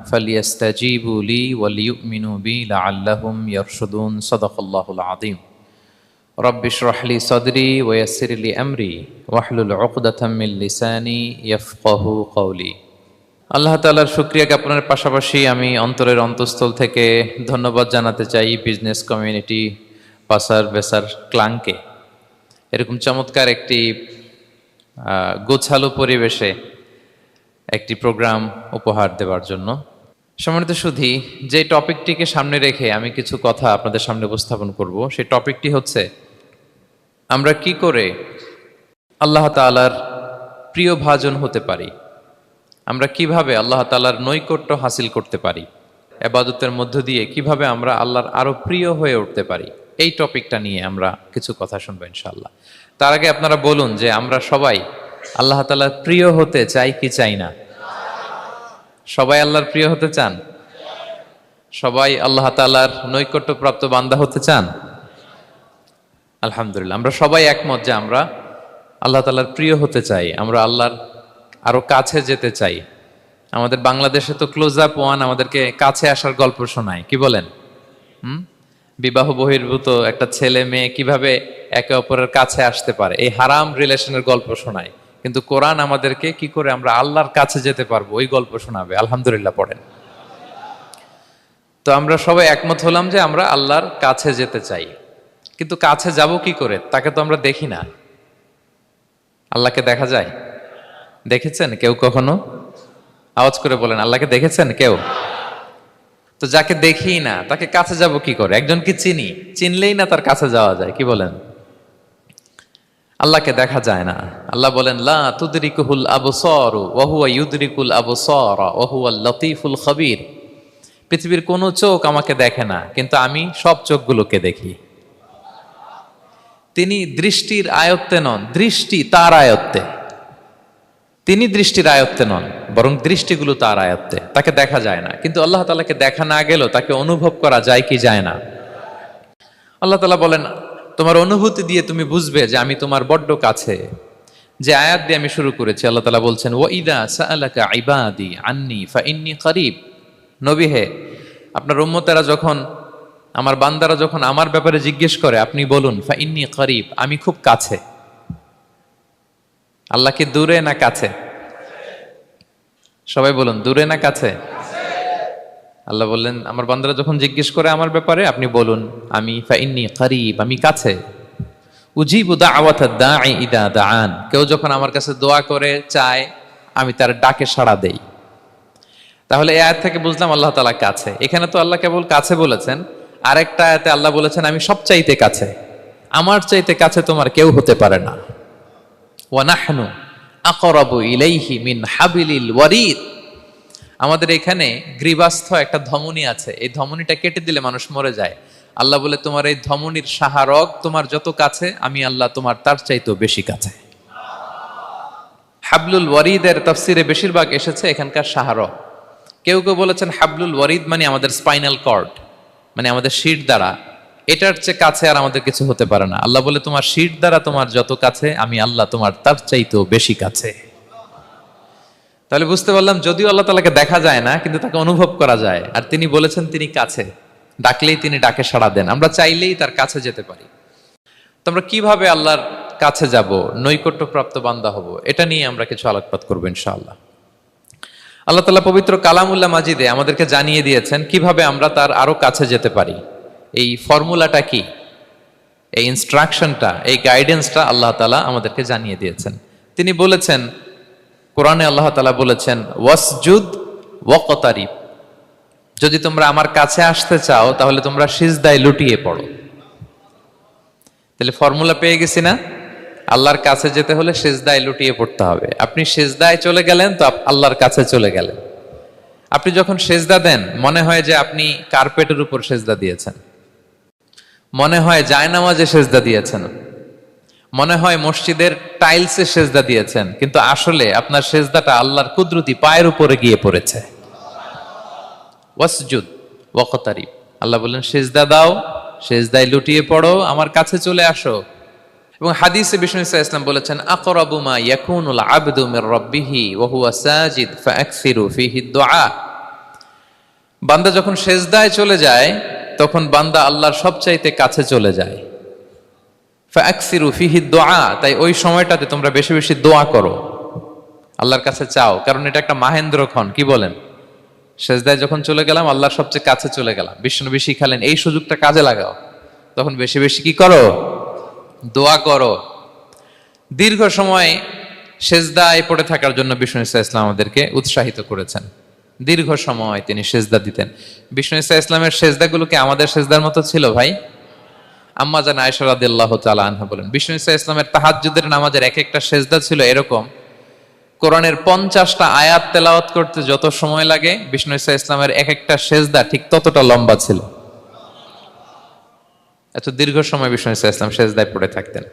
فليستجيبوا لي وليؤمنوا بي لعلهم يرشدون صدق الله العظيم رب اشرح لي صدري ويسر لي أمري واحلل عقدة من لساني يفقهوا قولي আল্লাহ তাআলার শুকরিয়া জ্ঞাপনের পাশাপাশি আমি অন্তরের অন্তঃস্থল থেকে ধন্যবাদ জানাতে চাই বিজনেস কমিউনিটি পাসার বেসার ক্লাংকে এরকম চমৎকার একটি গোছালো পরিবেশে একটি প্রোগ্রাম উপহার দেওয়ার জন্য। সম্মানিত সুধী, যে টপিকটিকে সামনে রেখে আমি কিছু কথা আপনাদের সামনে উপস্থাপন করব, সেই টপিকটি হচ্ছে আমরা কি করে আল্লাহ তাআলার প্রিয় ভাজন হতে পারি, আমরা কিভাবে আল্লাহ তাআলার নৈকট্য হাসিল করতে পারি, ইবাদতের মধ্য দিয়ে কিভাবে আমরা আল্লাহর আরো প্রিয় হয়ে উঠতে পারি, এই টপিকটা নিয়ে আমরা কিছু কথা শুনবো ইনশাআল্লাহ। তার আগে আপনারা বলুন যে আমরা সবাই আল্লাহ তাআলার প্রিয় হতে চাই কি চাই না? সবাই আল্লাহর প্রিয় হতে চান? সবাই আল্লাহ তাআলার নৈকট্যপ্রাপ্ত বান্দা হতে চান? আলহামদুলিল্লাহ, আমরা সবাই একমত যে আমরা আল্লাহ তাআলার প্রিয় হতে চাই, আমরা আল্লাহর আরো কাছে যেতে চাই। আমাদের বাংলাদেশে তো ক্লোজ আপ ওয়ান আমাদেরকে কাছে আসার গল্প শোনায়, কি বলেন? বিবাহ বহির্ভূত একটা ছেলে মেয়ে কিভাবে একে অপরের কাছে আসতে পারে, এই হারাম রিলেশনের গল্প শোনায়। কিন্তু কোরআন আমাদেরকে কি করে আমরা আল্লাহর কাছে যেতে পারবো ওই গল্প শোনাবে। আলহামদুলিল্লাহ পড়েন। তো আমরা সবাই একমত হলাম যে আমরা আল্লাহর কাছে যেতে চাই, কিন্তু কাছে যাব কি করে? তাকে তো আমরা দেখি না। আল্লাহকে দেখা যায়? দেখেছেন কেউ কখনো? আওয়াজ করে বলেন, আল্লাহকে দেখেছেন কেউ? তো যাকে দেখি না তাকে কাছে যাব কি করে? একজনকে চিনি, চিনলেই না তার কাছে যাওয়া যায়, কি বলেন? আল্লাহকে দেখা যায় না। আল্লাহ বলেন লা তুদরিকুহুল আবসারু ওয়া হুয়া ইউদরিকুল আবসারা ওয়া হুয়াল লতীফুল খবীর। পৃথিবীর কোনো চোখ আমাকে দেখে না, কিন্তু আমি সব চোখগুলোকে দেখি। তিনি দৃষ্টির আয়ত্তে নন, দৃষ্টি তার আয়ত্তে। তিনি দৃষ্টির আয়ত্তে নন, বরং দৃষ্টিগুলো তার আয়ত্তে। তাকে দেখা যায় না, কিন্তু আল্লাহ তাআলাকে দেখা না গেলেও তাকে অনুভব করা যায় কি যায় না? আল্লাহ তাআলা বলেন তোমার অনুভূতি দিয়ে তুমি বুঝবে যে আমি তোমার বড্ড কাছে। যে আয়াত দিয়ে আমি শুরু করেছি, আল্লাহ তাআলা বলছেন ওয়া ইযা সাআলাকা ইবাদি আন্নী ফাইন্নী করিব। নবী হে, আপনার উম্মতেরা যখন, আমার বান্দারা যখন আমার ব্যাপারে জিজ্ঞেস করে, আপনি বলুন ফাইন্নী করিব, আমি খুব কাছে। আল্লাহ কি দূরে না কাছে? সবাই বলুন, দূরে না কাছে? আল্লাহ বললেন আমার বান্দারা যখন জিজ্ঞেস করে আমার ব্যাপারে, আপনি বলুন আমি ফাইন্নী করিব, আমি কাছে। উজিবু দাওয়াতাদ দাঈ ইযা দাআন, কেউ যখন আমার কাছে দোয়া করে চায়, আমি তার ডাকে সাড়া দেই। তাহলে এই আয়াত থেকে বুঝলাম আল্লাহ তাআলা কাছে। এখানে তো আল্লাহ কেবল কাছে বলেছেন, আরেকটা আয়াতে আল্লাহ বলেছেন আমি সবচাইতে কাছে, আমার চাইতে কাছে তোমার কেউ হতে পারে না। ওয়া নাহনু আকরাবু ইলাইহি মিন হাবিলিল ওয়ারিদ। আমাদের এখানে গ্রীবাস্থ একটা ধমনী আছে, এই ধমনীটা কেটে দিলে মানুষ মরে যায়। আল্লাহ বলে তোমার এই ধমনীর সাহারক তোমার যত কাছে, আমি আল্লাহ তোমার তার চাইতেও বেশি কাছে। হাবলুল ওয়ারিদের তাফসিরে বেশিরভাগ এসেছে এখানকার সাহারক। কেউ কেউ বলেছেন হাবলুল ওয়ারিদ মানে আমাদের স্পাইনাল কর্ড, মানে আমাদের শির দ্বারা। এটার চেয়ে কাছে আর আমাদের কিছু হতে পারে না। আল্লাহ বলে তোমার শির দ্বারা তোমার যত কাছে, আমি আল্লাহ তোমার তার চাইতেও বেশি কাছে। তাহলে বুঝতে পারলাম যদিও আল্লাহ তাআলাকে দেখা যায় না, কিন্তু তাকে অনুভব করা যায়। আর তিনি বলেছেন তিনি কাছে, ডাকলেই তিনি ডাকে সাড়া দেন, আমরা চাইলেই তার কাছে যেতে পারি। তো আমরা কিভাবে আল্লাহর কাছে যাব, নৈকট্যপ্রাপ্ত বান্দা হব, এটা নিয়ে আমরা কিছু আলোকপাত করবো ইনশাআল্লাহ। আল্লাহ তাআলা পবিত্র কালামুল্লাহ মাজিদে আমাদেরকে জানিয়ে দিয়েছেন কিভাবে আমরা তার আরো কাছে যেতে পারি। এই ফর্মুলাটা কি, এই ইনস্ট্রাকশনটা, এই গাইডেন্সটা আল্লাহ তাআলা আমাদেরকে জানিয়ে দিয়েছেন। তিনি বলেছেন কোরআনে, আল্লাহ তাআলা বলেছেন ওয়াসজুদ ওয়াকতারিব, যদি তোমরা আমার কাছে আসতে চাও তাহলে তোমরা সিজদায় লুটিয়ে পড়ো। তাহলে ফর্মুলা পেয়ে গেছি না? আল্লাহর কাছে যেতে হলে সিজদায় লুটিয়ে পড়তে হবে। আপনি সিজদায় চলে গেলেন তো আল্লাহর কাছে চলে গেলেন। আপনি যখন সিজদা দেন মনে হয় যে আপনি কার্পেটের উপর সিজদা দিয়েছেন, মনে হয় জায়নামাজে সিজদা দিয়েছেন, মনে হয় মসজিদের টাইলসে সেজদা দিয়েছেন, কিন্তু আসলে আপনার সেজদাটা আল্লাহর কুদরতি পায়ের উপরে গিয়ে পড়েছে। ওয়াসজুদ ওয়াকতারিব, আল্লাহ বললেন সেজদা দাও, সেজদায় লুটিয়ে পড়ো, আমার কাছে চলে আসো। এবং হাদিসে বিষ্ণু ইসলাম বলেছেন আকরাবু মা ইয়াকুনুল আবদু মির রাব্বিহি ওয়া হুয়া সাজিদ ফাআকসিরু ফীহি দুআ। বান্দা যখন সেজদায় চলে যায় তখন বান্দা আল্লাহর সবচাইতে কাছে চলে যায়। ফাকসিরু ফিহি দুআ, তাই ওই সময়টাতে তোমরা বেশি বেশি দোয়া করো, আল্লাহর কাছে চাও, কারণ এটা একটা মাহেন্দ্রক্ষণ। কি বলেন? সেজদায় যখন চলে গেলাম আল্লাহর সবচেয়ে কাছে চলে গেলাম, বিষ্ণু শিখালেন এই সুযোগটা কাজে লাগাও, তখন বেশি বেশি কি করো? দোয়া করো। দীর্ঘ সময় সেজদায় পড়ে থাকার জন্য বিষ্ণু ইসলাম আমাদেরকে উৎসাহিত করেছেন। দীর্ঘ সময় তিনি সেজদা দিতেন। বিষ্ণু ইসলামের সেজদাগুলোকে আমাদের সেজদার মতো ছিল ভাই? আম্মা জান আয়েশা রাদিয়াল্লাহু তাআলা আনহা বলেন, বিষ্ণু ইসলামের তাহাজ্জুদের নামাজের এক একটা সেজদা ছিল এরকম, কোরআনের 50টা আয়াত তেলাওয়াত করতে যত সময় লাগে বিষ্ণু ইসলামের এক একটা সেজদা ঠিক ততটা লম্বা ছিল। এত দীর্ঘ সময় বিষ্ণু ইসলাম সেজদায় পড়ে থাকতেন।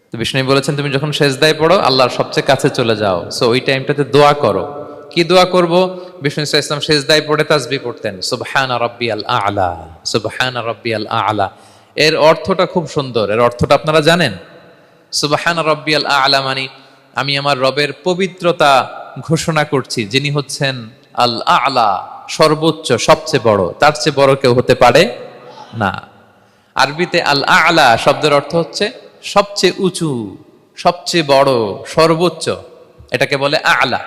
তো বিষ্ণু বলেছেন তুমি যখন সেজদায় পড়ো আল্লাহর সবচেয়ে কাছে চলে যাও, সো ওই টাইমটাতে দোয়া করো। কি দোয়া করব? বিষ্ণু ইসলাম সেজদায় পড়ে তাসবিহ পড়তেন, সুবহানা রাব্বিয়াল আ'লা, সুবহানা রাব্বিয়াল আ'লা। এর অর্থটা খুব সুন্দর। এর অর্থটা আপনারা জানেন? সুবহানা রাব্বিয়াল আ'লা মানে আমি আমার রবের পবিত্রতা ঘোষণা করছি, যিনি হচ্ছেন আল আ'লা, সর্বোচ্চ, সবচেয়ে বড়, তার চেয়ে বড় কেউ হতে পারে না। আরবিতে আল আ'লা শব্দের অর্থ হচ্ছে সবচেয়ে উঁচু, সবচেয়ে বড়, সর্বোচ্চ, এটাকে বলে আ'লা।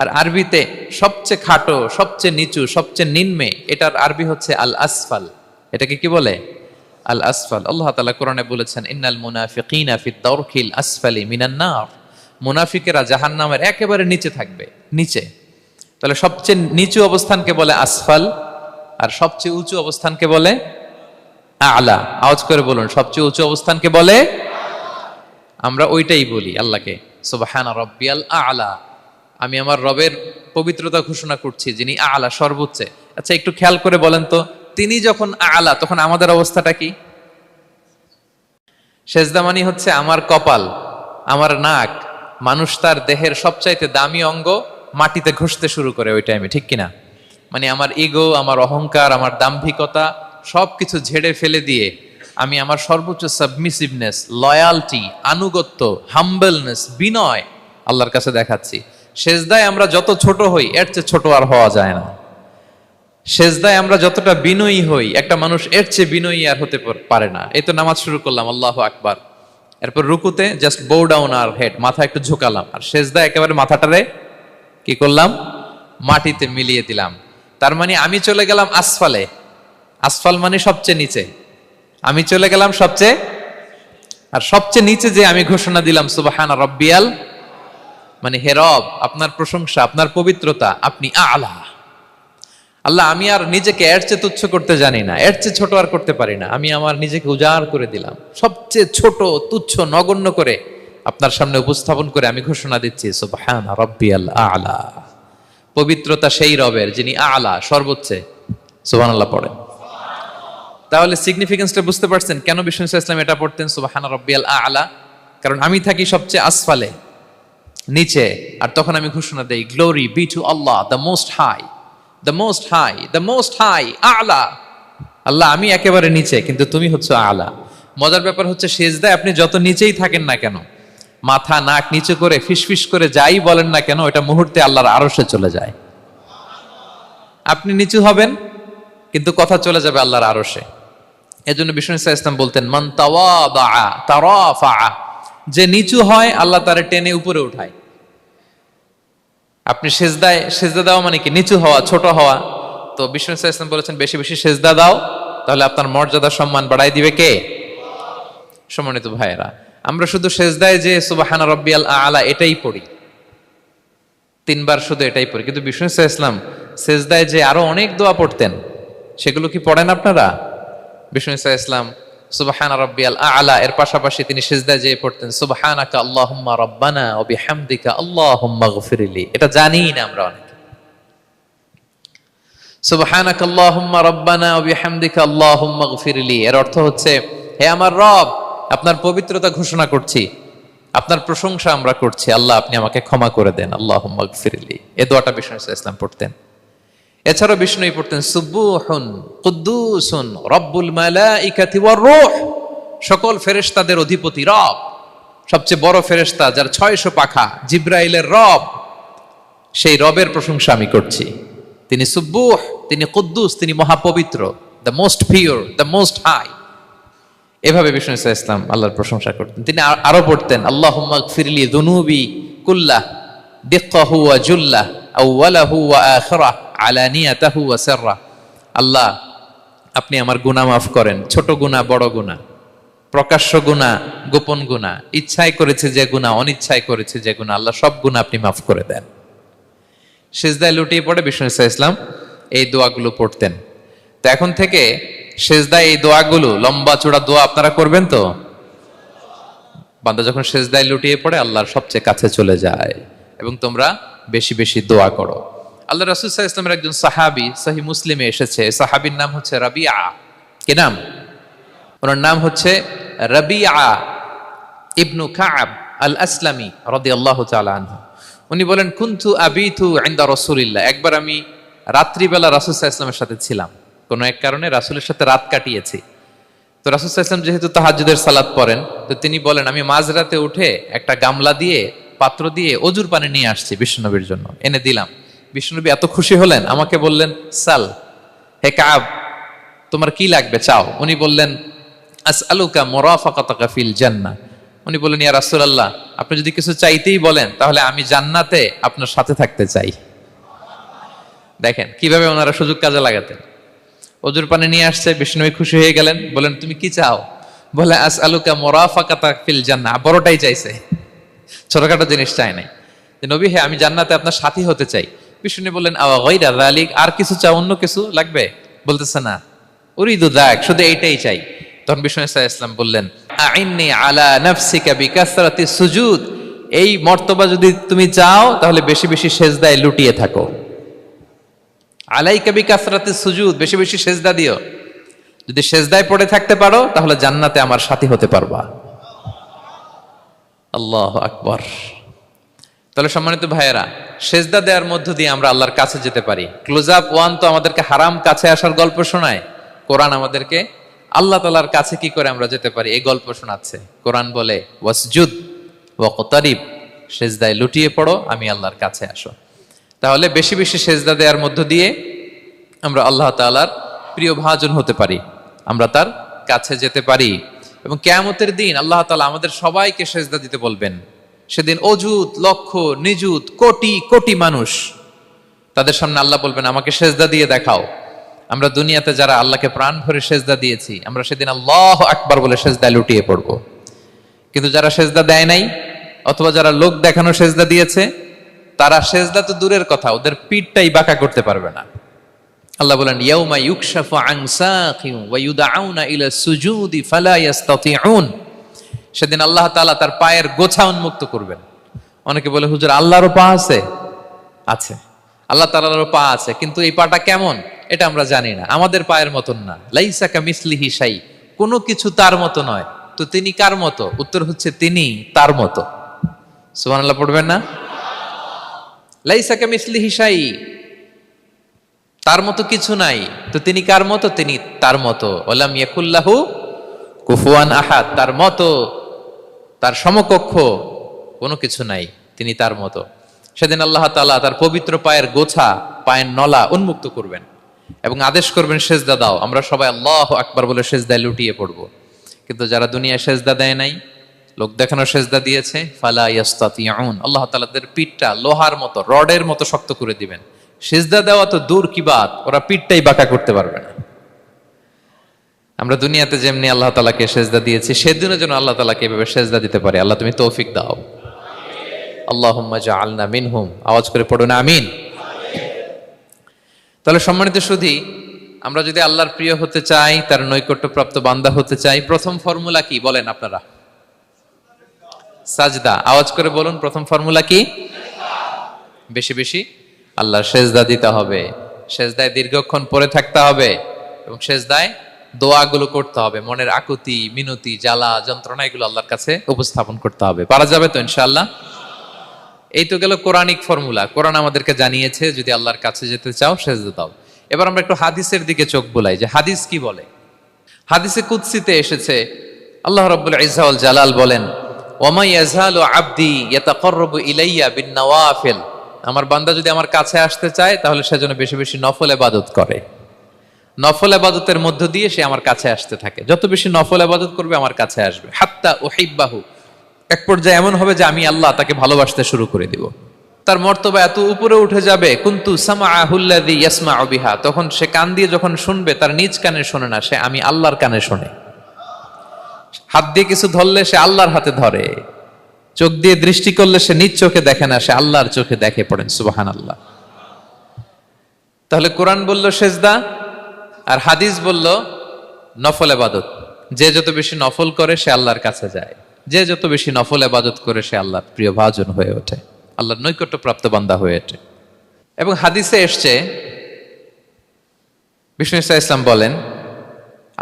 আর আরবিতে সবচেয়ে খাটো, সবচেয়ে নিচু, সবচেয়ে নিম্নে, এটার আরবি হচ্ছে আল আসফাল। এটাকে কি বলে? আল আসফাল। আল্লাহ তাআলা কোরআনে বলেছেন, ইন্নাল মুনাফিকিনা ফিদ দারকিল আসফালি মিনান নার, মুনাফিকেরা জাহান্নামের একেবারে নিচে থাকবে, নিচে। তাহলে সবচেয়ে নিচু অবস্থানকে বলে আসফাল, আর সবচেয়ে উঁচু অবস্থানকে বলে আ'লা। আওয়াজ করে বলুন, সবচেয়ে উঁচু অবস্থানকে বলে। আমরা ওইটাই বলি আল্লাহকে, সুবহানা রাব্বিয়াল আ'লা, আমি আমার রবের পবিত্রতা ঘোষণা করছি, যিনি আ'লা, সর্বোচ্চ। আচ্ছা একটু খেয়াল করে বলেন তো, তিনি যখন আ'লা তখন আমাদের অবস্থাটা কি? সেজদা মানে হচ্ছে আমার কপাল, আমার নাক, মানুষ তার দেহের সবচাইতে দামি অঙ্গ মাটিতে ঘষতে শুরু করে ওই টাইমে, ঠিক কিনা? মানে আমার ইগো, আমার অহংকার, আমার দাম্ভিকতা সবকিছু ঝেড়ে ফেলে দিয়ে আমি আমার সর্বোচ্চ সাবমিসিভনেস, লয়ালটি, আনুগত্য, হাম্বলনেস, বিনয় আল্লাহর কাছে দেখাচ্ছি। সেজদায় আমরা যত ছোট হই এর চেয়ে ছোট আর হওয়া যায় না। সেজদায় আমরা যতটা বিনয়ী হই একটা মানুষ এর চেয়ে বিনয়ী আর হতে পারে না। এই তো নামাজ শুরু করলাম, আল্লাহু আকবার, এরপর রুকুতে জাস্ট বো ডাউন আর হেড, মাথা একটু ঝুঁকালাম, আর সেজদায় একেবারে মাথাটারে কি করলাম? মাটিতে মিলিয়ে দিলাম। তার মানে আমি চলে গেলাম আসফালে। আসফাল মানে সবচেয়ে নিচে, আমি চলে গেলাম সবচেয়ে, আর সবচেয়ে নিচে যে আমি ঘোষণা দিলাম সুবহানা রাব্বিয়াল, মানে হে রব, আপনার প্রশংসা, আপনার পবিত্রতা, আপনি আ'লা। আল্লাহ, আমি আর নিজেকে এর চেয়ে তুচ্ছ করতে জানি না, এর চেয়ে ছোট আর করতে পারি না, আমি আমার নিজেকে উজাড় করে দিলাম, সবচেয়ে ছোট, তুচ্ছ, নগণ্য করে আপনার সামনে উপস্থাপন করে আমি ঘোষণা দিচ্ছি সুবহানা রাব্বিয়াল আ'লা। পবিত্রতা সেই রবের যিনি আ'লা, সর্বোচ্চ। সুবহানাল্লাহ পড়েন। তাহলে সিগনিফিকেন্সটা বুঝতে পারছেন কেন বিষ্ণু ইসলাম এটা পড়তেন সুবহানা রাব্বিয়াল আ'লা? কারণ আমি থাকি সবচেয়ে আসফালে, নিচে, আর তখন আমি ঘোষণা দেই, glory be to Allah the most high, the most high, the most high, আ'লা। আল্লাহ, আমি একেবারে নিচে, কিন্তু তুমি হচ্ছে আ'লা। মজার ব্যাপার হচ্ছে সেজদায় আপনি যত নিচেই থাকেন না কেন, মাথা নাক নিচু করে ফিসফিস করে যাই বলেন না কেন, এটা মুহূর্তে আল্লাহর আরশে চলে যায়। আপনি নিচু হবেন কিন্তু কথা চলে যাবে আল্লাহর আরশে। এজন্য বিষ্ণু ইসলাম বলতেন, মান তাওয়াদা তারাফা, যে নিচু হয় আল্লাহ তারে টেনে উপরে উঠায়। আপনি সেজদা দাও মানে কি? নিচু হওয়া, ছোট হওয়া। তো বিষ্ণু ইসলাম বলেছেন বেশি বেশি সেজদা দাও, তাহলে আপনার মর্যাদা, সম্মান বাড়াই দিবে কে? সম্মানিত ভাইয়েরা, আমরা শুধু সেজদায় যে সুবহানা রাব্বিয়াল আ'লা এটাই পড়ি, 3 বার শুধু এটাই পড়ি, কিন্তু বিষ্ণু ইসলাম সেজদায় যে আরো অনেক দোয়া পড়তেন, সেগুলো কি পড়েন আপনারা? বিষ্ণু ইসলাম সুবহানা রাব্বিয়াল আ'লা এর পাশাপাশি তিনি সিজদায় যেয়ে পড়তেন সুবহানাকা আল্লাহুম্মা রাব্বানা ওয়া বিহামদিকা আল্লাহুম্মা গফিরলি। এটা জানি না আমরা অনেকে। সুবহানাকা আল্লাহুম্মা রাব্বানা ওয়া বিহামদিকা আল্লাহুম্মা গফিরলি এর অর্থ হচ্ছে, হে আমার রব, আপনার পবিত্রতা ঘোষণা করছি, আপনার প্রশংসা আমরা করছি, আল্লাহ আপনি আমাকে ক্ষমা করে দেন, আল্লাহুম্মা গফিরলি। এই দোয়াটা বিষ্ণু ইসলাম পড়তেন। এছাড়াও বিষ্ণু পড়তেন সুবহুন কুদ্দুসুন রব্বুল মালাইকাতি ওয়ার রূহ, সকল ফেরেশতাদের অধিপতি রব, সবচেয়ে বড় ফেরেশতা যার 600 পাখা, জিব্রাইলের রব, সেই রবের প্রশংসা আমি করছি। তিনি সুবহুহ তিনি কুদ্দুস, তিনি মহাপবিত্র, the most pure, the most high. এভাবে বিষ্ণু ইসা ইসলাম আল্লাহর প্রশংসা করতেন। তিনি আরো পড়তেন, আল্লাহুম্মা গফিরলি যুনুবি কুল্লাহ দিক্কাহু ওয়া জুল্লাহ আউওয়ালাহু ওয়া আখিরাহ আলানিয়াতাহু ওয়া সিররাহ। আল্লাহ, আপনি আমার গুনাহ মাফ করেন, ছোট গুনাহ, বড় গুনাহ, প্রকাশ্য গুনাহ, গোপন গুনাহ, ইচ্ছায় করেছে যে গুনাহ, অনিচ্ছায় করেছে যে গুনাহ, আল্লাহ সব গুনাহ আপনি মাফ করে দেন। সিজদায় লুটিয়ে পড়ে বিষ্ণু ইসা ইসলাম এই দোয়াগুলো পড়তেন। তো এখন থেকে সেজদায় এই দোয়াগুলো, লম্বা চূড়া দোয়া আপনারা করবেন তো? বান্দা যখন সেজদায় লুটিয়ে পড়ে আল্লাহর সবচেয়ে কাছে চলে যায়। এবং তোমরা বেশি বেশি দোয়া করো। আল্লাহ রাসূল সাল্লাল্লাহু আলাইহি ওয়াসাল্লামের একজন সাহাবী, সহিহ মুসলিমে এসেছে, সাহাবীর নাম হচ্ছে রাবিআ। কি নাম? ওনার নাম হচ্ছে রাবিআ ইবনু কাব আল আসলামি রাদিয়াল্লাহু তাআলা আনহু। উনি বলেন, কুনতু আবিতু ইনদা রাসূলিল্লাহ। একবার আমি রাত্রিবেলা রাসূল সাল্লাল্লাহু আলাইহি ওয়াসাল্লামের সাথে ছিলাম, কোনো এক কারণে রাসূলের সাথে রাত কাটিয়েছি। তো রাসূল সাল্লাল্লাহু আলাইহি ওয়াসাল্লাম যেহেতু তাহাজ্জুদের সালাত পড়েন, তো তিনি বলেন, আমি মাঝরাতে উঠে একটা গামলা দিয়ে, পাত্র দিয়ে অজুর পানি নিয়ে আসছি বিশ্বনবীর জন্য, এনে দিলাম। বিশ্বনবী এত খুশি হলেন, আমাকে বললেন, সাল, হে কাব, তোমার কি লাগবে চাও। উনি বললেন, আসআলুকা মুরাফাকাতাকা ফিল জান্নাহ। উনি বললেন, ইয়া রাসূলুল্লাহ, আপনি যদি কিছু চাইতেই বলেন তাহলে আমি জান্নাতে আপনার সাথে থাকতে চাই। দেখেন কিভাবে ওনারা সুযোগ কাজে লাগাতেন। অজুর পানি নিয়ে আসছে, বিষ্ণু খুশি হয়ে গেলেন, বলেন, তুমি কি চাও? বলে, আসআলুকা মুরাফাকাতাকা ফিল জান্নাহ। বড়টাই চাইছে, ছোটখাটো জিনিস চাই নাই। নবী, হে, আমি জান্নাতে আপনার সাথী হতে চাই। বিষ্ণু বললেন, আওয়া গায়রা যালিক, আর কিছু চাও, অন্য কিছু লাগবে? বলতেছে, না, উরিদু যাক, শুধু এইটাই চাই। তখন বিষ্ণু সাল্লাল্লাহু আলাইহি ওয়াসাল্লাম বললেন, আইন্নি আলা নাফসিকা বিকাসরাতিস সুজুদ। এই মর্তবা যদি তুমি চাও তাহলে বেশি বেশি সেজদায় লুটিয়ে থাকো। আলাইকা বিকাসরাতিস সুজুদ, বেশি বেশি সেজদা দিও। যদি সেজদায় পড়ে থাকতে পারো তাহলে জান্নাতে আমার সাথী হতে পারবা। আল্লাহু আকবার। তাহলে সম্মানিত ভাইয়েরা, সেজদা দেওয়ার মধ্য দিয়ে আমরা আল্লাহর কাছে যেতে পারি। ক্লোজ আপ ওয়ান তো আমাদেরকে হারাম কাছে আসার গল্প শোনায়, কোরআন আমাদেরকে আল্লাহ তাআলার কাছে কি করে আমরা যেতে পারি এই গল্প শোনাচ্ছে। কোরআন বলে, ওয়াসজুদ ওয়াকতারিব, সেজদায় লুটিয়ে পড়ো, আমি আল্লাহর কাছে আসো। তাহলে বেশি বেশি সেজদা দেওয়ার মধ্য দিয়ে আমরা আল্লাহ তাআলার প্রিয় ভাজন হতে পারি, আমরা তার কাছে যেতে পারি। এবং কিয়ামতের দিন আল্লাহ তাআলা আমাদের সবাইকে সেজদা দিতে বলবেন। সেদিন অযুত, লক্ষ, নিযুত, কোটি কোটি মানুষ, তাদের সামনে আল্লাহ বলবেন, আমাকে সেজদা দিয়ে দেখাও। আমরা দুনিয়াতে যারা আল্লাহকে প্রাণ ভরে সেজদা দিয়েছি, আমরা সেদিন আল্লাহু আকবার বলে সেজদায় লুটিয়ে পড়ব। কিন্তু যারা সেজদা দেয় নাই, অথবা যারা লোক দেখানো সেজদা দিয়েছে, তারা সেজদা তো দূরের কথা, ওদের পিঠটাই বাঁকা করতে পারবে না। আল্লাহ বলেন, ইয়াউমা ইউকশাফু আন সাকিন ওয়া ইউদআউনা ইলা সুজুদি ফালা ইস্তাতিউন। সেদিন আল্লাহ তাআলা তার পায়ের গোছা উন্মুক্ত করবেন। অনেকে বলে, হুজুর, আল্লাহরও পা আছে? আছে, আল্লাহ তাআলারও পা আছে, কিন্তু এই পাটা কেমন এটা আমরা জানি না, আমাদের পায়ের মতন না। লাইসা কামিসলিহি শাই, কোনো কিছু তার মতো নয়। তো তিনি কার মতো? উত্তর হচ্ছে, তিনি তার মতো। সুবহানাল্লাহ পড়বেন না? লাইসা কামিসলিহি শাই, তার মতো কিছু নাই। তো তিনি কার মতো? তিনি তার মতো। ওয়ালাম ইয়াকুল্লাহু কুফুয়ান আহাদ, তার মতো, তার সমকক্ষ কোনো কিছু নাই, তিনি তার মতো। সেদিন আল্লাহ তাআলা তার পবিত্র পায়ের গোছা, পায়ের নলা উন্মুক্ত করবেন এবং আদেশ করবেন, সেজদা দাও। আমরা সবাই আল্লাহু আকবার বলে সেজদায় লুটিয়ে পড়ব। কিন্তু যারা দুনিয়ায় সেজদা দেয় নাই, লোক দেখানো সেজদা দিয়েছে, ফালা ইয়াস্তাতিউন, আল্লাহ তাআলা তাদের পিঠটা লোহার মতো, রডের মতো শক্ত করে দিবেন। সেজদা দেওয়া তো দূর কি বাত, ওরা পিঠটাই বাঁকা করতে পারবে না। আমরা দুনিয়াতে যেমনি আল্লাহ তাআলাকে সেজদা দিয়েছি, সেদিনের জন্য আল্লাহ তাআলাকে এভাবে সেজদা দিতে পারে। আল্লাহ তুমি তৌফিক দাও। আল্লাহুম্মা জাআলনা মিনহুম, আওয়াজ করে পড়ুন আমিন। তাহলে সম্মানিত সুধী, আমরা যদি আল্লাহর প্রিয় হতে চাই, তার নৈকট্যপ্রাপ্ত বান্দা হতে চাই, প্রথম ফর্মুলা কি বলেন আপনারা? সাজদা। আওয়াজ করে বলুন, প্রথম ফর্মুলা কি? বেশি বেশি আল্লাহর সেজদা দিতে হবে, সেজদায় দীর্ঘক্ষণ পড়ে থাকতে হবে এবং সেজদায় দোয়াগুলো করতে হবে। মনের আকুতি, মিনতি, জ্বালা, যন্ত্রণা এগুলো আল্লাহর কাছে উপস্থাপন করতে হবে। পারা যাবে তো ইনশাআল্লাহ? এই তো গেল কোরআনিক ফর্মুলা। কোরআন আমাদেরকে জানিয়েছে, যদি আল্লাহর কাছে যেতে চাও সেজদা দাও। এবার আমরা একটু হাদিসের দিকে চোখ বুলাই, যে হাদিস কি বলে। হাদিসে কুদসিতে এসেছে, আল্লাহ রাব্বুল ইজ্জা ওয়াল জালাল বলেন, ওয়া মা ইয়াজালু আবদি ইয়াতাকাররাবু ইলাইয়া বিন নওয়াফিল আমার বান্দা যদি আমার কাছে আসতে চায় তাহলে সে যেন বেশি বেশি নফল ইবাদত করে। নফল ইবাদতের মধ্য দিয়ে সে আমার কাছে আসতে থাকে। যত বেশি নফল ইবাদত করবে আমার কাছে আসবে। হাত্তা উহিব্বাহু, এক পর্যায়ে এমন হবে যে আমি আল্লাহ তাকে ভালোবাসতে শুরু করে দিব। তার মর্তবা এত উপরে উঠে যাবে, কুনতু সামাআহুল্লাযী ইয়াসমাউ বিহা, তখন সে কান দিয়ে যখন শুনবে তার নিজ কানে শোনে না, সে আমি আল্লাহর কানে শোনে। হাত দিয়ে কিছু ধরলে সে আল্লাহর হাতে ধরে, চোখ দিয়ে দৃষ্টি করলে সে নিজ চোখে দেখে না, সে আল্লাহর চোখে দেখে। পড়েন সুবহানাল্লাহ। তাহলে কোরআন বলল সেজদা, আর হাদিস বলল নফল ইবাদত। যে যত বেশি নফল করে সে আল্লাহর কাছে যায়, যে যত বেশি নফল ইবাদত করে সে আল্লাহর প্রিয় ভাজন হয়ে ওঠে, আল্লাহর নৈকট্য প্রাপ্ত বান্দা হয়ে ওঠে। এবং হাদিসে এসছে, বিষ্ণু ইসা ইসলাম বলেন,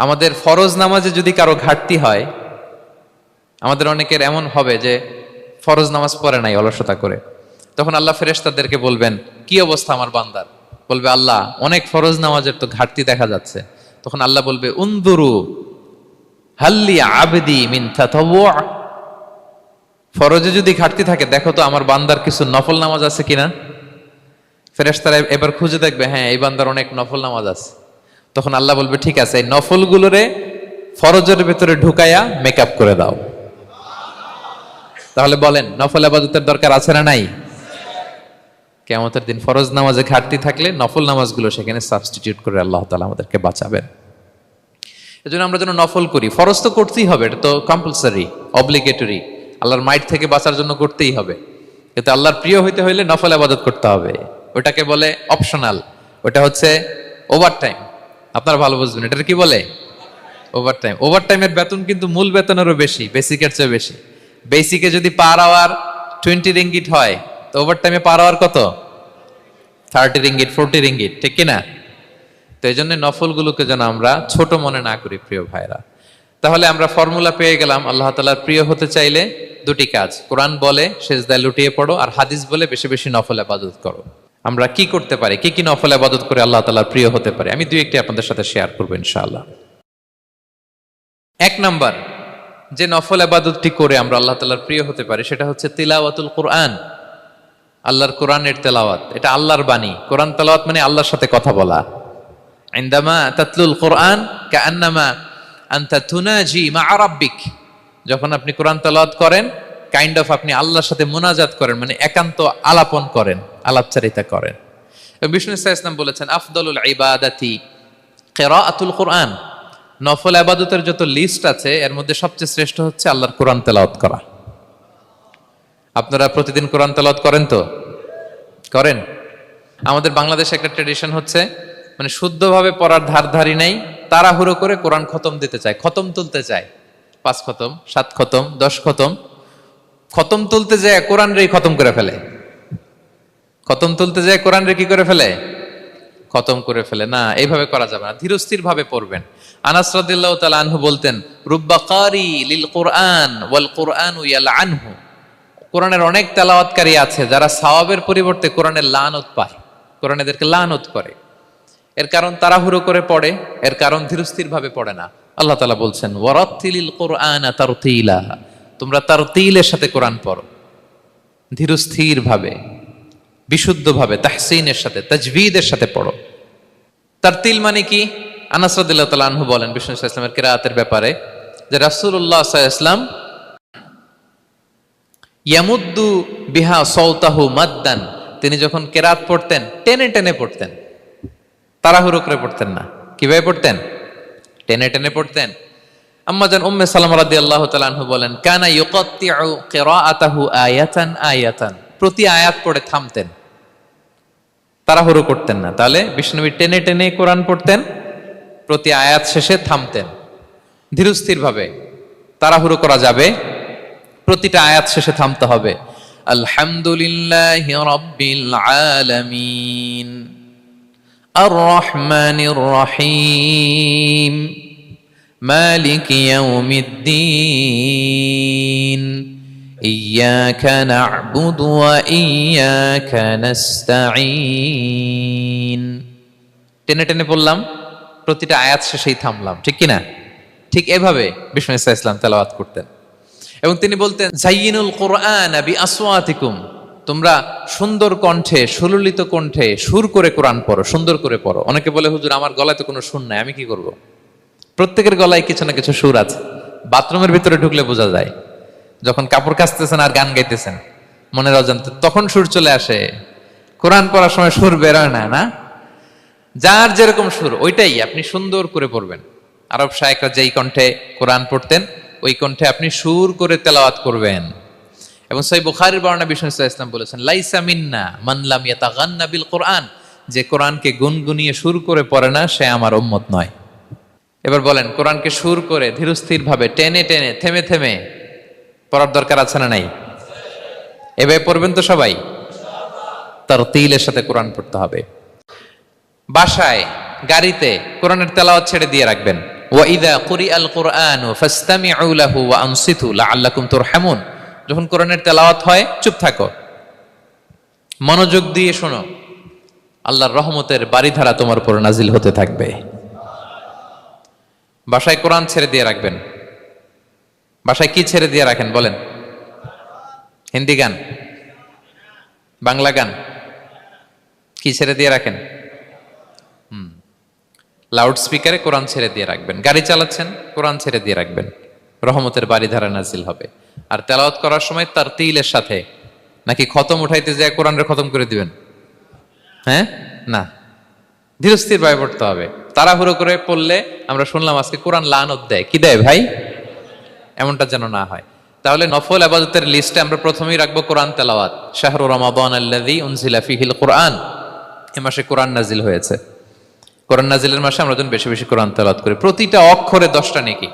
আমাদের ফরজ নামাজে যদি কারো ঘাটতি হয়, আমাদের অনেকের এমন হবে যে ফরজ নামাজ পড়ে নাই অলসতা করে, তখন আল্লাহ ফেরেশতাদেরকে বলবেন কি অবস্থা আমার বান্দার? বলবে আল্লাহ অনেক ফরজ নামাজের তো ঘাটতি দেখা যাচ্ছে। তখন আল্লাহ বলবে উনদুরু হাল্লি আবদি মিন তাতাওয়ু, ফরজে যদি ঘাটতি থাকে দেখো তো আমার বান্দার কিছু নফল নামাজ আছে কিনা। ফেরেশতারা এবার খুঁজে দেখবে, হ্যাঁ এই বান্দার অনেক নফল নামাজ আছে। তখন আল্লাহ বলবে ঠিক আছে, এই নফলগুলোরে ফরজের ভেতরে ঢুকাইয়া মেকআপ করে দাও। তাহলে বলেন নফল ইবাদতের দরকার আছে না নাই? কিয়ামতের দিন ফরজ নামাজে ঘাটতি থাকলে নফল নামাজগুলো সেখানে সাবস্টিটিউট করে আল্লাহ তাআলা আমাদেরকে বাঁচাবেন। এজন্য আমরা যেন নফল করি। ফরজ তো করতেই হবে, এটা তো কম্পালসারি, অব্লিগেটরি, আল্লাহর মাইট থেকে বাঁচার জন্য করতেই হবে। কিন্তু আল্লাহর প্রিয় হইতে হইলে নফল ইবাদত করতে হবে। ওটাকে বলে অপশনাল, ওটা হচ্ছে ওভারটাইম। আপনারা ভালো বুঝবেন, এটা কি বলে? ওভারটাইম। ওভারটাইমের বেতন কিন্তু মূল বেতনেরও বেশি, বেসিকের চেয়ে বেশি। বেসিকে যদি পার আওয়ার 20 রিঙ্গিট হয়, তো ওভারটাইমে পার আওয়ার কত? 30 রিঙ্গিট, 40 রিঙ্গিট, ঠিক কিনা? তো এই জন্য নফলগুলোকে যেন আমরা ছোট মনে না করি প্রিয় ভাইরা। তাহলে আমরা ফর্মুলা পেয়ে গেলাম, আল্লাহ তাআলার প্রিয় হতে চাইলে দুটি কাজ, কোরআন বলে সেজদায় লুটিয়ে পড়ো, আর হাদিস বলে বেশি বেশি নফল ইবাদত করো। আমরা কি করতে পারি, কি কি নফল ইবাদত করে আল্লাহ তাআলার প্রিয় হতে পারি, আমি দুই একটি আপনাদের সাথে শেয়ার করবো ইনশাআল্লাহ। এক নাম্বার যে নফল ইবাদতটি করে আমরা আল্লাহ তাআলার প্রিয় হতে পারি সেটা হচ্ছে তিলাওয়াতুল কোরআন, আল্লাহর কোরআনের তেলাওয়াত। এটা আল্লাহর বাণী। কোরআন তেলাওয়াত মানে আল্লাহর সাথে কথা বলা। ইনদামা তাতলুল কোরআন কাআন্নামা আনতা তুনাজি মা রাব্বিক, যখন আপনি কোরআন তেলাওয়াত করেন কাইন্ড অফ আপনি আল্লাহর সাথে মুনাজাত করেন, মানে একান্ত আলাপন করেন, আলাপচারিতা করেন। বিষ্ণু ইসা ইসলাম বলেছেন আফদলুল ইবাদাতি কিরাআতুল কোরআন, নফল ইবাদতের যত লিস্ট আছে এর মধ্যে সবচেয়ে শ্রেষ্ঠ হচ্ছে আল্লাহর কোরআন তেলাওয়াত করা। আপনারা প্রতিদিন কোরআন তেলাওয়াত করেন তো? করেন? আমাদের বাংলাদেশে একটা ট্র্যাডিশন হচ্ছে, মানে শুদ্ধভাবে পড়ার ধারধারি নাই, তাড়াহুড়ো করে কোরআন খতম দিতে চায়, খতম তুলতে চায়। 5 খতম, 7 খতম, 10 খতম। খতম তুলতে যায় কোরআন রে খতম করে ফেলে। খতম তুলতে যায় কোরআন রে কি করে ফেলে? খতম করে ফেলে। না, এইভাবে করা যাবে না, ধীরস্থির ভাবে পড়বেন। আনাস রাদিয়াল্লাহু তাআলা আনহু বলতেন রুব্বা কারি লিল কোরআন ওয়াল কোরআনু ইয়ালআনহু, কোরআনের অনেক তেলাওয়াতকারী আছে যারা সওয়াবের পরিবর্তে কোরআনের লানত পায়, কোরআন এদেরকে লানত করে। এর কারণ তাড়াহুড়ো করে পড়ে, এর কারণ ধীরস্থির ভাবে পড়ে না। আল্লাহ তাআলা বলছেন ওয়ারাত্তিলিল কোরআনা তারতিলা, তোমরা তারতিলের সাথে কোরআন পড়ো, ধীরস্থির ভাবে, বিশুদ্ধ ভাবে, তাহসিনের সাথে, তাজবিদের সাথে পড়ো। তারতিল মানে কি? আনাস রাদিয়াল্লাহু তাআলা আনহু বলেন বিষ্ণু সাল্লাল্লাহু আলাইহি ওয়াসাল্লামের কিরাআতের ব্যাপারে যে রাসূলুল্লাহ সাল্লাল্লাহু আলাইহি ওয়াসাল্লাম ইয়ামুদ্দু বিহা সাওতাহু মাদ্দান, তিনি যখন কিরাত পড়তেন টেনে টেনে পড়তেন, তাড়াহুড়ো করে পড়তেন না। কিভাবে পড়তেন? টেনে টেনে পড়তেন। আম্মা জান উম্মে সালামা রাদিয়াল্লাহু তাআলা আনহা বলেন কানা ইউকাত্তিউ কিরাআতাহু আয়াতান আয়াতান, প্রতি আয়াত পড়ে থামতেন, তাড়াহুড়ো করতেন না। তাহলে বিষ্ণুবী টেনে টেনে কোরআন পড়তেন, প্রতি আয়াত শেষে থামতেন, ধীরস্থির ভাবে। তাড়াহুড়ো করা যাবে, প্রতিটা আয়াত শেষে থামতে হবে। আলহামদুলিল্লাহি রাব্বিল আলামিন আর রহমানির রহিম মালিকি ইয়াউমিদ্দিন ইয়্যাকা না'বুদু ওয়া ইয়্যাকা নাস্তাঈন। টেনে টেনে বললাম, প্রতিটা আয়াত শেষেই থামলাম, ঠিক কিনা? ঠিক এভাবে বিষ্ণু ইসা ইসলাম তেলাওয়াত করতেন। এবং তিনি বলতেন জাইয়িনুল কোরআন বিআসওয়াতিকুম, তোমরা সুন্দর কণ্ঠে, সুললিত কণ্ঠে সুর করে কোরআন পড়ো, সুন্দর করে পড়ো। অনেকে বলে, হুজুর আমার গলায় তো কোনো সুর নাই, আমি কি করব? প্রত্যেকের গলায় কিছু না কিছু সুর আছে। বাথরুমের ভিতরে ঢুকলে বোঝা যায়, যখন কাপড় কাচতেছেন আর গান গাইতেছেন মনের অজান্তে, তখন সুর চলে আসে। কোরআন পড়ার সময় সুর বেরোয় না, না? যার যেরকম সুর ওইটাই আপনি সুন্দর করে পড়বেন। আরব শায়েখরা যেই কণ্ঠে কোরআন পড়তেন ওই কণ্ঠে আপনি সুর করে তেলাওয়াত করবেন। এবং সহিহ বুখারীর বর্ণনা বিষ্ণু সাল্লাল্লাহু আলাইহি ওয়াসাল্লাম বলেছেন, লাইসা মিন্না মান লাম ইয়াতাগান্না বিল কোরআন, যে কোরআনকে গুনগুনিয়ে সুর করে পড়ে না সে আমার উম্মত নয়। এবার বলেন, কোরআনকে সুর করে ধীরস্থির ভাবে টেনে টেনে থেমে থেমে পড়ার দরকার আছে না নাই? এভাবে পড়বেন তো সবাই? তারতিলের সাথে কোরআন পড়তে হবে। বাসায়, গাড়িতে কোরআনের তেলাওয়াত ছেড়ে দিয়ে রাখবেন। ওয়া ইযা কুরিআল কুরআনু ফাসতামিউ লাহু ওয়া আনসিতু লাআল্লাকুম তুরহামুন। যখন কোরআনের তেলাওয়াত হয় চুপ থাকো, মনোযোগ দিয়ে শোনো, আল্লাহর রহমতের বারিধারা তোমার উপর নাজিল হতে থাকবে। বাসায় কোরআন ছেড়ে দিয়ে রাখবেন। বাসায় কি ছেড়ে দিয়ে রাখেন বলেন? হিন্দি গান, বাংলা গান, কি ছেড়ে দিয়ে রাখেন? লাউড স্পিকারে কোরআন ছেড়ে দিয়ে রাখবেন। গাড়ি চালাচ্ছেন, কোরআন ছেড়ে দিয়ে রাখবেন, রহমতের বারিধারা নাজিল হবে। আর তেলাওয়াত করার সময় তারতিলের সাথে, নাকি খতম উঠাইতে যায় কোরআনের খতম করে দিবেন? হ্যাঁ, না, ধীরস্থির ভাবে পড়তে হবে। তাড়াহুড়ো করে পড়লে আমরা শুনলাম আজকে কোরআন লানত দেয়। কি দেয় ভাই? এমনটা যেন না হয়। তাহলে নফল ইবাদতের লিস্টে আমরা প্রথমেই রাখবো কোরআন তেলাওয়াত। শাহরু রমাদান আল্লাযী উনজিলা ফীহিল কুরআন, এই মাসে কোরআন নাজিল হয়েছে। কোরআন নাজিলের মাসে আমরা যেন বেশি বেশি কোরআন তেলাওয়াত করি। প্রতিটা অক্ষরে 10টা নেকি।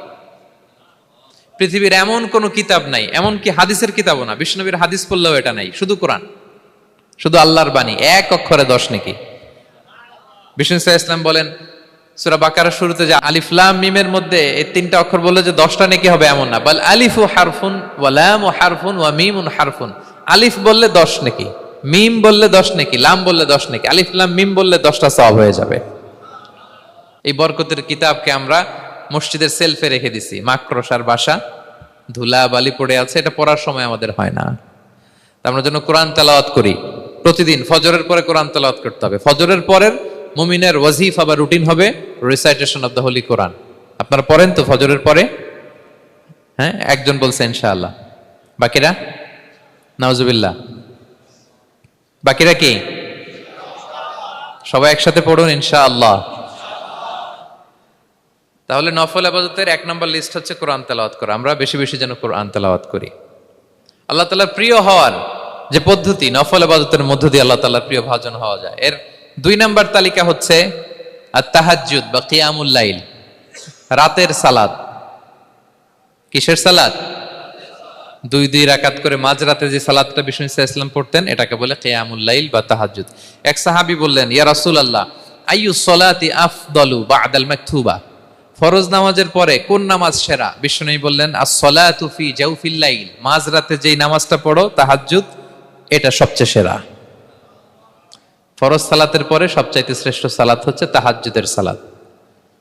পৃথিবীর এমন কোন কিতাব নাই, এমন কি হাদিসের কিতাবও না, বিষ্ণুনবীর হাদিস পড়লেও এটা নাই, শুধু কোরআন, শুধু আল্লাহর বাণী, এক অক্ষরে 10 নেকি। বিষ্ণু সাল্লাল্লাহু আলাইহি ওয়াসাল্লাম বলেন সূরা বাকারার শুরুতে যে আলিফ লাম মিমের মধ্যে এই 3টা অক্ষর বললে যে 10টা নেকি হবে এমন না, বল আলিফু হারফুন ওয়া লামু হারফুন ওয়া মিমুন হারফুন। আলিফ বললে 10 নেকি, মিম বললে 10 নেকি, লাম বললে 10 নেকি, আলিফ লাম মিম বললে 10টা সওয়াব হয়ে যাবে। এই বরকতের কিতাবকে আমরা মসজিদের সেলফে রেখে দিছি। মাকড়সার বাসা, ধুলা বালি পড়ে আছে, এটা পড়ার সময় আমাদের হয় না। আমরা যেন কোরআন তেলাওয়াত করি প্রতিদিন। ফজরের পরে কোরআন তেলাওয়াত করতে হবে। ফজরের পরের মুমিনের ওয়াজিফা বা রুটিন হবে রিসাইটেশন অফ দ্য হোলি কোরআন। আপনারা পড়েন তো ফজরের পরে? হ্যাঁ, একজন বলছে ইনশাআল্লাহ, বাকিরা নাউজুবিল্লাহ। বাকিরা কি? সবাই একসাথে পড়ুন ইনশাআল্লাহ। তাহলে নফল ইবাদতের 1 নম্বর লিস্ট হচ্ছে কোরআন তেলাওয়াত করা। আমরা বেশি বেশি যেন কোরআন তেলাওয়াত করি। আল্লাহ তাআলার প্রিয় হওয়ার যে পদ্ধতি, নফল ইবাদতের মধ্য দিয়ে আল্লাহ তাআলার প্রিয় ভাজন হওয়া যায়। এর 2 নম্বর তালিকা হচ্ছে আত-তাহাজ্জুদ বা কিয়ামুল লাইল, রাতের সালাত। কিসের সালাত? 2 রাকাত করে মাঝরাতে যে সালাতটা বিষ্ণু সাল্লাল্লাহু আলাইহি ওয়াসাল্লাম পড়তেন এটাকে বলে কিয়ামুল লাইল বা তাহাজ্জুদ। এক সাহাবী বললেন, ইয়া রাসূলুল্লাহ, আইয়ুস সালাতি আফদালু বা'দাল মাকতুবা, ফরজ নামাজের পরে কোন নামাজ সেরা? বিষ্ণু বললেন, আস-সালাতু ফি জাওফিল লাইল, মাঝরাতে যেই নামাজটা পড়ো তাহাজ্জুদ, এটা সবচেয়ে সেরা। ফরজ সালাতের পরে সবচাইতে শ্রেষ্ঠ সালাত হচ্ছে তাহাজ্জুদের সালাত।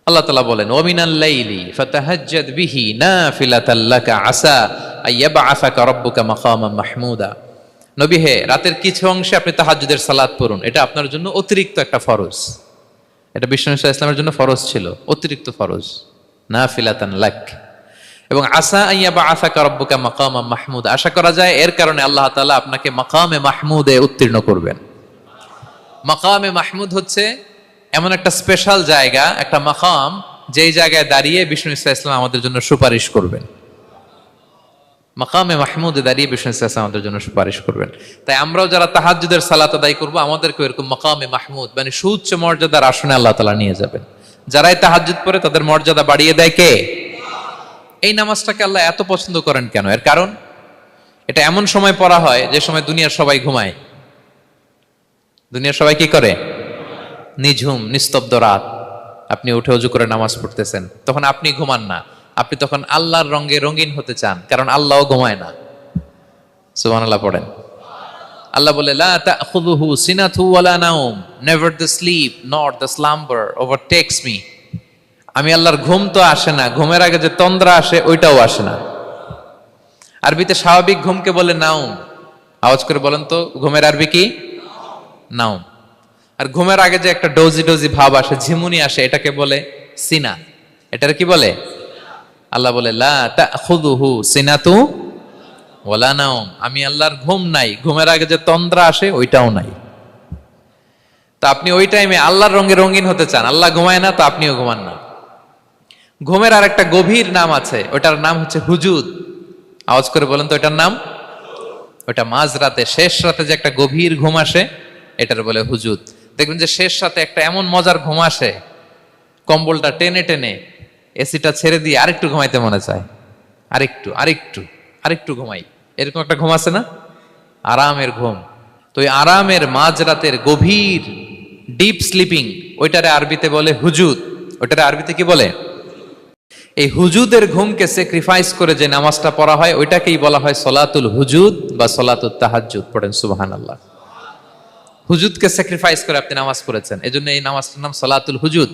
আল্লাহ তাআলা বলেন, ওয়া মিনাল লাইলি ফাতাহাজ্জাদ বিহি নাফিলাতাল লাকা আসা আইয়াবআসাকা রাব্বুকা মাকামান মাহমুদা। নবী হে, রাতের কিছু অংশে আপনি তাহাজ্জুদের সালাত পড়ুন, এটা আপনার জন্য অতিরিক্ত একটা ফরজ। এটা বিষ্ণু সাল্লাল্লাহু আলাইহি ওয়াসাল্লামের জন্য ফরজ ছিল, অতিরিক্ত ফরজ, নাফিলাতান লাক। এবং আসা আইয়াবআসাকা রাব্বুকা মাকামান মাহমুদা, আশা করা যায় এর কারণে আল্লাহ তাআলা আপনাকে মাকামে মাহমুদে উত্তীর্ণ করবেন। মাকামে মাহমুদ হচ্ছে এমন একটা স্পেশাল জায়গা, একটা মাকাম, যেই জায়গায় দাঁড়িয়ে বিষ্ণু ইসা ইসলাম আমাদের জন্য সুপারিশ করবেন। মাকামে মাহমুদে দাঁড়িয়ে বিষ্ণু ইসা ইসলাম আমাদের জন্য সুপারিশ করবেন। তাই আমরাও যারা তাহাজ্জুদের সালাত আদায় করবো, আমাদেরকে এরকম মাকামে মাহমুদ মানে সুউচ্চ মর্যাদার আসনে আল্লাহ তাআলা নিয়ে যাবেন। যারাই তাহাজ্জুদ পড়ে তাদের মর্যাদা বাড়িয়ে দেয় কে? এই নামাজটাকে আল্লাহ এত পছন্দ করেন কেন? এর কারণ, এটা এমন সময় পড়া হয় যে সময় দুনিয়ার সবাই ঘুমায়। দুনিয়ার সবাই কি করে? নিঝুম নিস্তব্ধ রাত, আপনি উঠে ওযু করে নামাজ পড়তেছেন, তখন আপনি ঘুমান না, আপনি তখন আল্লাহর রঙে রঙিন হতে চান, কারণ আল্লাহও ঘুমায় না। সুবহানাল্লাহ পড়েন। আল্লাহ বলে, লা তাখুযুহু সিনাতু ওয়ালা নাওম, never the sleep nor the slumber overtakes me. আমি আল্লাহর ঘুম তো আসে না, ঘুমের আগে যে তন্দ্রা আসে ওইটাও আসে না। আরবিতে স্বাভাবিক ঘুমকে বলে নাওম, আওয়াজ করে বলেন তো ঘুমের আরবি কি? নাওম। আর ঘুমের আগে যে একটা ডোজি ডোজি ভাব আসে, ঝিমুনি আসে, এটাকে বলে সিনা। এটার কি বলে? আল্লাহ বলে লা তাখুযুহু সিনাতু ওয়ালা নাওম, আমি আল্লাহর ঘুম নাই, ঘুমের আগে যে তন্দ্রা আসে ওইটাও নাই। তা আপনি ওই টাইমে আল্লাহর রঙে রঙিন হতে চান, আল্লাহ ঘুমায় না তো আপনিও ঘুমান না। ঘুমের আর একটা গভীর নাম আছে, ওটার নাম হচ্ছে হুজুদ। আওয়াজ করে বলেন তো ওটার নাম? ওটা মাঝ রাতে, শেষ রাতে যে একটা গভীর ঘুম আসে, এটার বলে হুজুদ। দেখবেন যে শেষ রাতে একটা এমন মজার ঘুম আসে, কম্বলটা টেনে টেনে এসিটা ছেড়ে দিয়ে আরেকটু ঘুমাইতে মনে চায়, আরেকটু আরেকটু আরেকটু ঘুমাই, এরকম একটা ঘুম আছে না? আরামের ঘুম। তো ওই আরামের মাঝরাতের গভীর ডিপ স্লিপিং, ওইটারে আরবিতে বলে হুজুদ। ওইটারে আরবিতে কি বলে? এই হুজুদের ঘুমকে স্যাক্রিফাইস করে যে নামাজটা পড়া হয় ওইটাকেই বলা হয় সলাতুল হুজুদ বা সলাতুল তাহাজ্জুদ। পড়েন সুবহানাল্লাহ। হুজুদকে স্যাক্রিফাইস করে আপনি নামাজ পড়েছেন, এজন্য এই নামাজটার নাম সলাতুল হুজুদ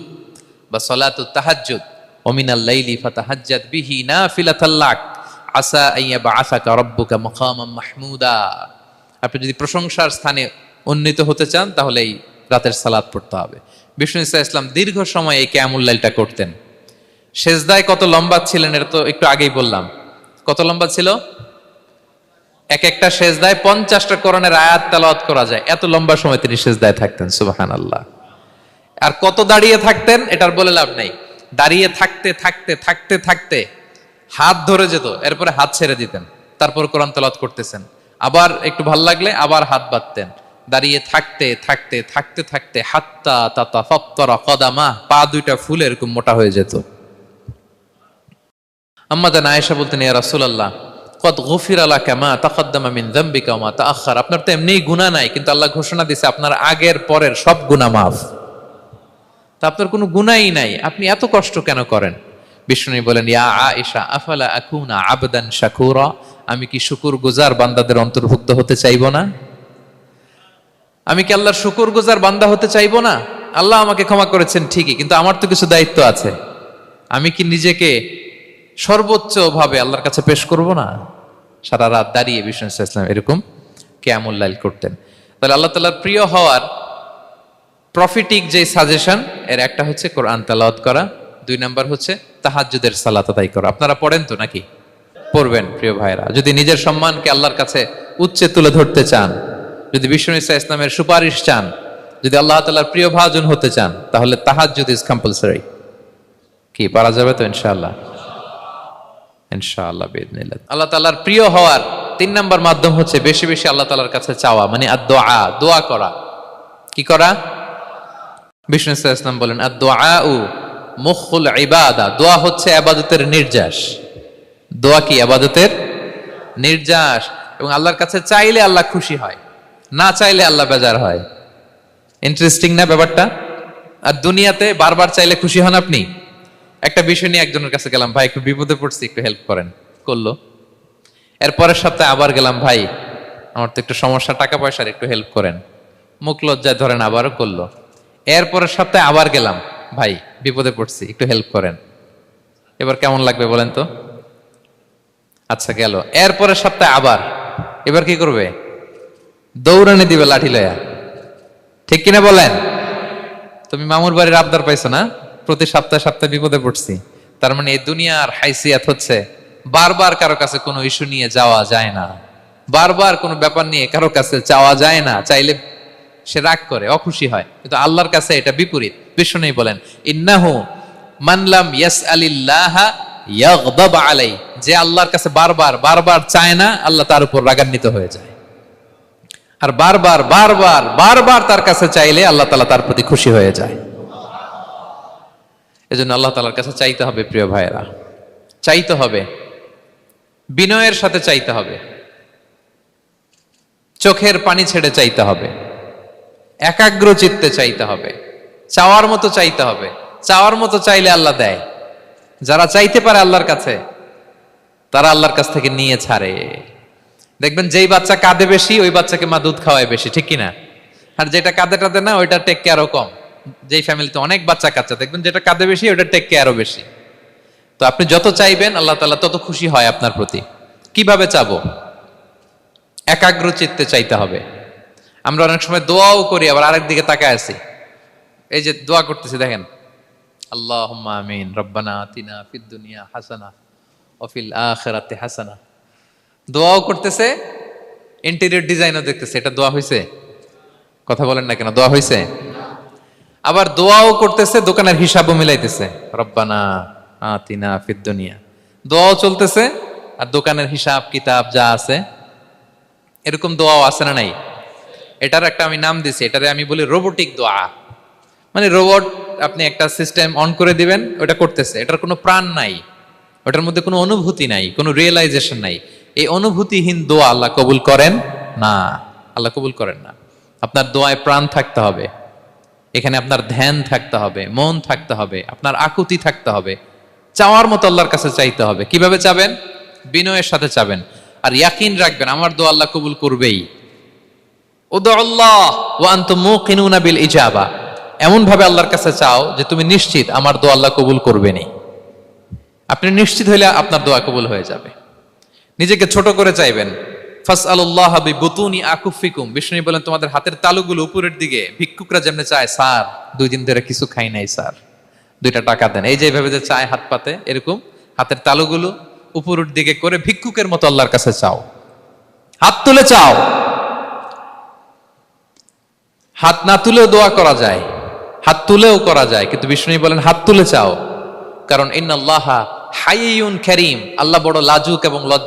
বা সলাতুত তাহাজ্জুদ। ওমিনাল লাইলি ফাতাহাজ্জাদ বিহি নাফিলাতাল লাক আসা আইয়া বাআসাকা রাব্বুকা মাকামাম মাহমুদা। আপনি যদি প্রশংসার স্থানে উন্নীত হতে চান তাহলে এই রাতের সালাত পড়তে হবে। বিষ্ণু ইসা ইসলাম দীর্ঘ সময় এই কিয়ামুল লাইলটা করতেন। সেজদায় কত লম্বা ছিলেন এটা তো একটু আগেই বললাম। কত লম্বা ছিল? এক একটা সেজদায় 50টা কোরআনের আয়াত তেলাওয়াত করা যায়, এত লম্বা সময় তিনি সেজদায় থাকতেন। সুবহানাল্লাহ। আর কত দাঁড়িয়ে থাকতেন এটার বলে লাভ নাই। দাঁড়িয়ে থাকতে থাকতে থাকতে থাকতে হাত ধরে যেত, এরপরে হাত ছেড়ে দিতেন, তারপর কোরআন তেলাওয়াত করতেছেন। আবার একটু ভাল লাগলে আবার হাত বাঁধতেন। দাঁড়িয়ে থাকতে থাকতে থাকতে থাকতে হাত্তা তাতাফাত্তারা কদামা, পা দুইটা ফুলে এরকম মোটা হয়ে যেত। আম্মাজান আয়েশা বলতেন, ইয়া রাসূলুল্লাহ কদ গুফিরা লাকা মা তাকদ্দামা মিন যামবিকা ওয়া মা তাআখার। আপনার তো এমনিই গুনাহ নাই, কিন্তু আল্লাহ ঘোষণা দিয়েছে আপনার আগের পরের সব গুনাহ মাফ। তা আপনার কোনো গুনাহই নাই, আপনি এত কষ্ট কেন করেন? বিষ্ণু বলেন, ইয়া আয়েশা আফালা আকুনা আবদান শাকুরা, আমি কি শুকরগুজার বান্দাদের অন্তর্ভুক্ত হতে চাইবো না? আমি কি আল্লাহর শুকরগুজার বান্দা হতে চাইবো না? আল্লাহ আমাকে ক্ষমা করেছেন ঠিকই, কিন্তু আমার তো কিছু দায়িত্ব আছে। আমি কি নিজেকে সর্বোচ্চ ভাবে আল্লাহর কাছে পেশ করব না? সারা রাত দাঁড়িয়ে বিষ্ণু ইসলাম এরকম কিয়ামুল লাইল করতেন। তাহলে আল্লাহ তাআলার প্রিয় হওয়ার প্রফিটিক যে সাজেশন, এর একটা হচ্ছে কোরআন তেলাওয়াত করা, 2 নাম্বার হচ্ছে তাহাজ্জুদের সালাত আদায় করা। আপনারা পড়েন তো নাকি? পড়বেন প্রিয় ভাইরা। যদি নিজের সম্মানকে আল্লাহর কাছে উচ্চে তুলে ধরতে চান, যদি বিষ্ণু ইসলামের সুপারিশ চান, যদি আল্লাহ তাআলার প্রিয় ভাজন হতে চান, তাহলে তাহাজ্জুদ ইজ কম্পালসরি। কি পারা যাবে তো? ইনশাআল্লাহ, ইনশাআল্লাহ বিইذنিল্লাহ। আল্লাহ তাআলার প্রিয় হওয়ার 3 নাম্বার মাধ্যম হচ্ছে বেশি বেশি আল্লাহ তাআলার কাছে চাওয়া, মানে আদ-দুআ, দোয়া করা। কি করা? বিষ্ণু ইসলাম বলেন, আদ-দুআউ মুখুল ইবাদা, দোয়া হচ্ছে ইবাদতের নির্যাস। দোয়া কি? ইবাদতের নির্যাস। এবং আল্লাহর কাছে চাইলে আল্লাহ খুশি হয়, না চাইলে আল্লাহ বেজার হয়। ইন্টারেস্টিং না ব্যাপারটা? আর দুনিয়াতে বারবার চাইলে খুশি হন আপনি? একটা বিষয় নিয়ে একজনের কাছে গেলাম, ভাই একটু বিপদে পড়ছি, একটু হেল্প করেন, করলো। এর পরের সপ্তাহে আবার গেলাম, ভাই আমার তো একটু সমস্যা, টাকা পয়সার, একটু হেল্প করেন, মুখ লজ্জায় ধরেন, আবারও করলো। এর পরের সপ্তাহে আবার গেলাম, ভাই বিপদে পড়ছি, একটু হেল্প করেন। এবার কেমন লাগবে বলেন তো? আচ্ছা গেল। এর পরের সপ্তাহে আবার, এবার কি করবে? দৌড়ানি দিবে লাঠি লয়া। ঠিক কিনা বলেন? তুমি মামুর বাড়ির আবদার পাইছো না, প্রতি সপ্তাহে সপ্তাহে বিপদে পড়ছি। তার মানে এই দুনিয়ার হাইসিয়াত হচ্ছে বারবার কারো কাছে কোনো ইস্যু নিয়ে যাওয়া যায় না, বারবার কোনো ব্যাপার নিয়ে কারো কাছে চাওয়া যায় না। চাইলে সে রাগ করে, অখুশি হয়, কিন্তু আল্লাহর কাছে এটা বিপরীত। বিষ্ণু বলেন, ইন্নাহু মান লাম ইয়াসআলিল্লাহা ইয়াগদাব আলাই, যে আল্লাহর কাছে বারবার বারবার চায় না, আল্লাহ তার উপর রাগান্বিত হয়ে যায়। আর বারবার বারবার বারবার তার কাছে চাইলে আল্লাহ তাআলা তার প্রতি খুশি হয়ে যায়। এজন্য আল্লাহ তাআলার কাছে চাইতে হবে প্রিয় ভাইয়েরা, চাইতে হবে, বিনয়ের সাথে চাইতে হবে, চোখের পানি ছেড়ে চাইতে হবে, একাগ্র চিত্তে চাইতে হবে, চাওয়ার মতো চাইতে হবে। চাওয়ার মতো চাইলে আল্লাহ দেয়। যারা চাইতে পারে আল্লাহর কাছে, তারা আল্লাহর কাছ থেকে নিয়ে ছাড়ে। দেখবেন যেই বাচ্চা কাঁদে বেশি, ওই বাচ্চাকে মা দুধ খাওয়ায় বেশি, ঠিক কিনা? আর যেটা কাঁদে টাদে না, ওইটা টেক কেয়ারও কম। যেই ফ্যামিলিতে অনেক বাচ্চা কাচ্চা, দেখবেন যেটা কাঁদে বেশি, ওইটা টেক কেয়ারও বেশি। তো আপনি যত চাইবেন আল্লাহ তাআলা তত খুশি হয় আপনার প্রতি। কিভাবে চাবো? একাগ্র চিত্তে চাইতে হবে। আমরা অনেক সময় দোয়াও করি, আবার আরেক দিকে তাকায় আছি। এই যে দোয়া করতেছি, দেখেন, আল্লাহুম্মা আমিন, রব্বানা আতিনা ফিদ দুনিয়া হাসানা ওয়া ফিল আখিরাতি হাসানা। দোয়াও করতেছে, ইন্টেরিয়র ডিজাইনও দেখতেছে। এটা দোয়া হইছে? কথা বলেন না কেন, দোয়া হইছে? আবার দোয়াও করতেছে, দোকানের হিসাবও মিলাইতেছে, রব্বানা আতিনা ফিদ দুনিয়া। দোয়াও চলতেছে আর দোকানের হিসাব কিতাব যা আছে, এরকম দোয়াও আছে না নাই? এটার একটা আমি নাম দিছি, এটারে আমি বলি রোবোটিক দোয়া। মানে রোবট, আপনি একটা সিস্টেম অন করে দিবেন, ওটা করতেছে, এটার কোনো প্রাণ নাই, ওটার মধ্যে কোনো অনুভূতি নাই, কোনো রিয়েলাইজেশন নাই। এই অনুভূতিহীন দোয়া আল্লাহ কবুল করেন না, আল্লাহ কবুল করেন না। আপনার দোয়ায় প্রাণ থাকতে হবে, এখানে আপনার ধ্যান থাকতে হবে, মন থাকতে হবে, আপনার আকুতি থাকতে হবে, চাওয়ার মতো আল্লাহর কাছে চাইতে হবে। কিভাবে চাবেন? বিনয়ের সাথে চাবেন, আর ইয়াকিন রাখবেন আমার দোয়া আল্লাহ কবুল করবেই। উদুল্লাহ ওয়া আনতুম মুকিনুনা বিল ইজাবা, এমন ভাবে আল্লাহর কাছে চাও যে তুমি নিশ্চিত আমার দোয়া আল্লাহ কবুল করবেনই। আপনি নিশ্চিত হইলে আপনার দোয়া কবুল হয়ে যাবে। নিজেকে ছোট করে চাইবেন। ফাসআলুল্লাহ বিবুতুনি আকুফিকুম, বিষ্ণু বলেন তোমাদের হাতের তালুগুলো উপরের দিকে। ভিক্ষুকরা যেমনে চায়, স্যার 2 দিন ধরে কিছু খাই নাই স্যার, 2টা টাকা দেন, এই যে এইভাবে যে চায় হাত পাতে, এরকম হাতের তালুগুলো উপরের দিকে করে ভিক্ষুকের মতো আল্লাহর কাছে চাও। হাত তুলে চাও, হাত না তুলেও দোয়া করা যায়, হাত তুলেও করা যায়, কিন্তু বিষ্ণু বলেন হাত তুলে চাও। কারণ ইন্নাল্লাহা হাইয়ুন কারীম, আল্লাহ বড় লাজুক এবং লজ্জা